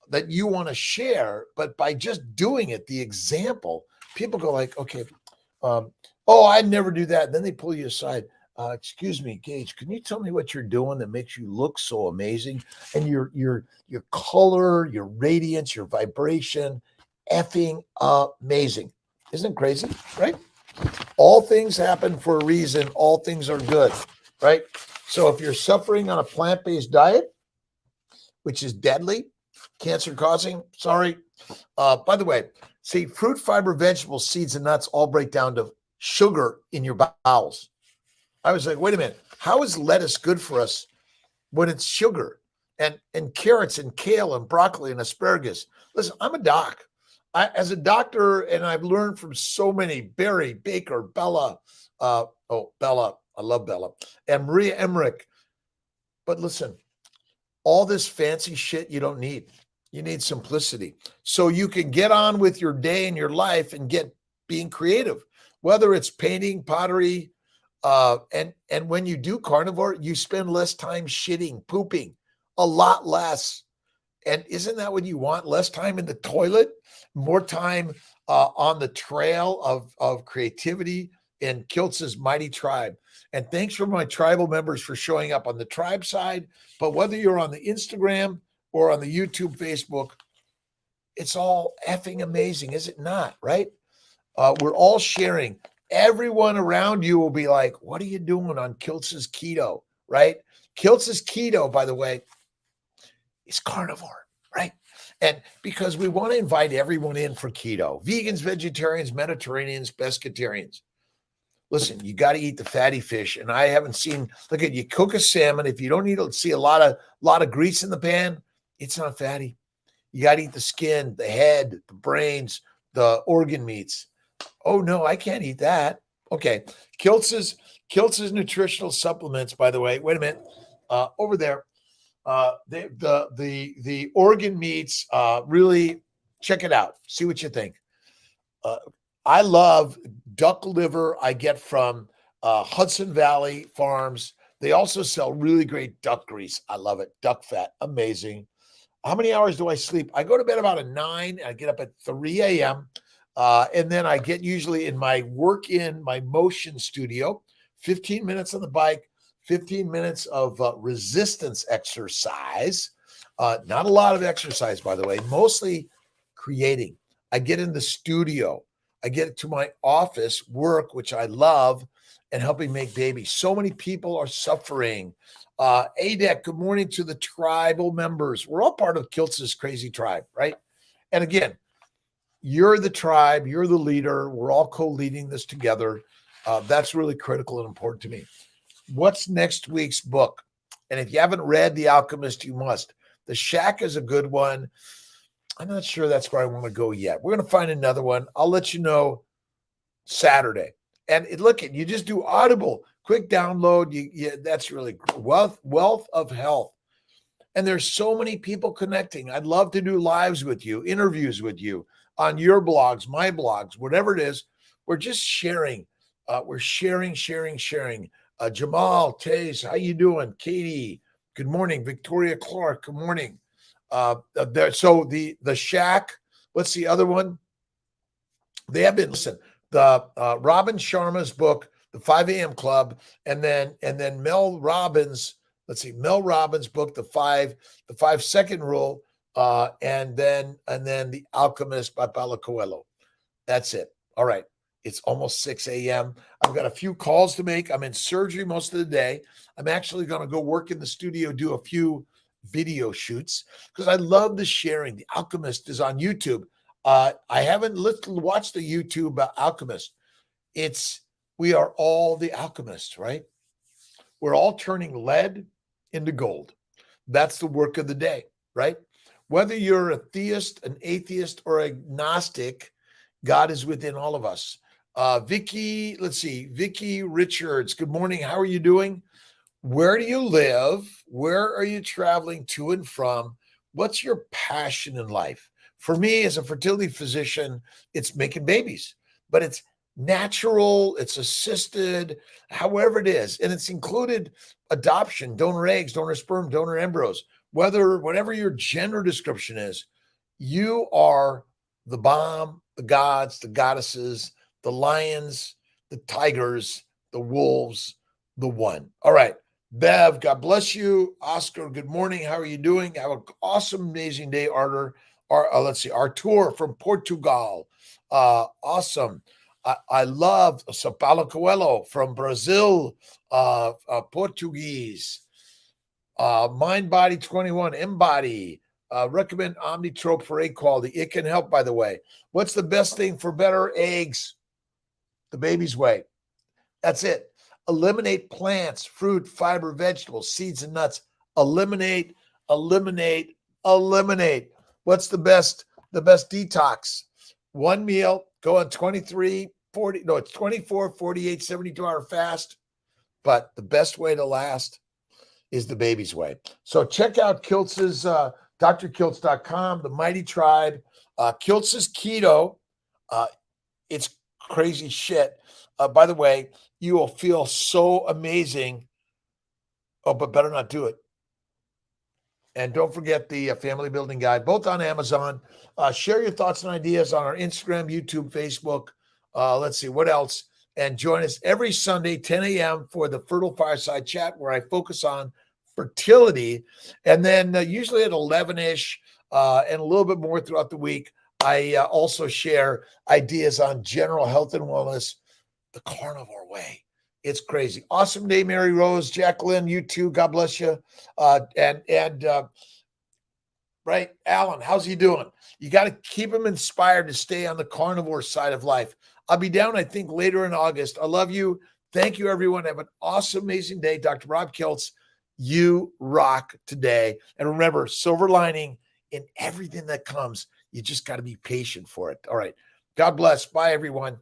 that you want to share, but by just doing it, the example, people go like, okay, I'd never do that. And then they pull you aside. Excuse me, Gage, can you tell me what you're doing that makes you look so amazing? And your color, your radiance, your vibration, effing amazing. Isn't it crazy, right? All things happen for a reason. All things are good, right? So if you're suffering on a plant-based diet, which is deadly, cancer-causing, sorry. By the way, see, fruit, fiber, vegetables, seeds, and nuts all break down to sugar in your bowels. I was like, wait a minute. How is lettuce good for us when it's sugar? And carrots and kale and broccoli and asparagus. Listen, I'm a doc. As a doctor, and I've learned from so many, Barry, Baker, Bella, Bella, I love Bella, and Maria Emmerich. But listen, all this fancy shit you don't need. You need simplicity. So you can get on with your day and your life and being creative, whether it's painting, pottery, and when you do carnivore, you spend less time shitting, pooping, a lot less. And isn't that what you want? Less time in the toilet, more time on the trail of creativity in Kiltz's mighty tribe. And thanks for my tribal members for showing up on the tribe side. But whether you're on the Instagram or on the YouTube, Facebook, it's all effing amazing, is it not? Right? We're all sharing. Everyone around you will be like, what are you doing on Kiltz's keto? Right? Kiltz's keto, by the way, is carnivore, right? And because we want to invite everyone in for keto, vegans, vegetarians, Mediterraneans, pescatarians. Listen, you got to eat the fatty fish. And I haven't seen, look at you cook a salmon. If you don't need to see a lot of grease in the pan, it's not fatty. You got to eat the skin, the head, the brains, the organ meats. Oh no, I can't eat that. Okay. Kiltz's nutritional supplements, by the way. Wait a minute. Over there. The organ meats, really check it out. See what you think. I love duck liver I get from Hudson Valley Farms. They also sell really great duck grease. I love it. Duck fat, amazing. How many hours do I sleep? I go to bed about 9. I get up at 3 a.m. And then I get usually in my my motion studio, 15 minutes on the bike, 15 minutes of resistance exercise. Not a lot of exercise, by the way, mostly creating. I get in the studio. I get to my office work, which I love, and helping make babies. So many people are suffering. ADEC, good morning to the tribal members. We're all part of Kiltz's crazy tribe, right? And again, you're the tribe, you're the leader. We're all co-leading this together. That's really critical and important to me. What's next week's book? And if you haven't read The Alchemist, you must. The Shack is a good one. I'm not sure that's where I want to go yet. We're going to find another one. I'll let you know Saturday. And look, you just do Audible, quick download. That's really wealth of health. And there's so many people connecting. I'd love to do lives with you, interviews with you on your blogs, my blogs, whatever it is. We're just sharing. We're sharing. Jamal, Taze, how you doing? Katie, good morning. Victoria Clark, good morning. So the Shack, what's the other one? They have been, listen, the Robin Sharma's book, The 5 a.m. Club, and then Mel Robbins' book, the 5-second rule, and then The Alchemist by Paulo Coelho. That's it. All right. It's almost 6 a.m. I've got a few calls to make. I'm in surgery most of the day. I'm actually going to go work in the studio, do a few video shoots because I love the sharing. The Alchemist is on YouTube. I haven't watched the YouTube Alchemist. We are all the alchemists, right? We're all turning lead into gold. That's the work of the day, right? Whether you're a theist, an atheist, or agnostic, God is within all of us. Vicky Richards, good morning. How are you doing? Where do you live? Where are you traveling to and from? What's your passion in life? For me, as a fertility physician, it's making babies, but it's natural, it's assisted, however it is. And it's included adoption, donor eggs, donor sperm, donor embryos, whatever your gender description is, you are the bomb, the gods, the goddesses, the lions, the tigers, the wolves, the one. All right. Bev, God bless you. Oscar, good morning. How are you doing? Have an awesome, amazing day, Artur from Portugal. Awesome. I love Paulo Coelho from Brazil, Portuguese. Mind Body 21, Embody. Recommend Omnitrope for egg quality. It can help, by the way. What's the best thing for better eggs? The baby's way. That's it. Eliminate plants, fruit, fiber, vegetables, seeds, and nuts. Eliminate. What's the best detox? One meal, go on 24, 48, 72-hour fast. But the best way to last is the baby's way. So check out Kiltz's, drkiltz.com, the Mighty Tribe. Kiltz's keto. It's crazy shit. By the way, you will feel so amazing. Oh, but better not do it. And don't forget the Family Building Guide, both on Amazon. Share your thoughts and ideas on our Instagram, YouTube, Facebook. Let's see, what else? And join us every Sunday, 10 a.m. for the Fertile Fireside Chat, where I focus on fertility. And then usually at 11-ish and a little bit more throughout the week, I also share ideas on general health and wellness, the carnivore way. It's crazy. Awesome day, Mary Rose, Jacqueline, you too. God bless you. Right, Alan, how's he doing? You got to keep him inspired to stay on the carnivore side of life. I'll be down, I think, later in August. I love you. Thank you, everyone. Have an awesome, amazing day. Dr. Rob Kiltz, you rock today. And remember, silver lining in everything that comes. You just got to be patient for it. All right. God bless. Bye, everyone.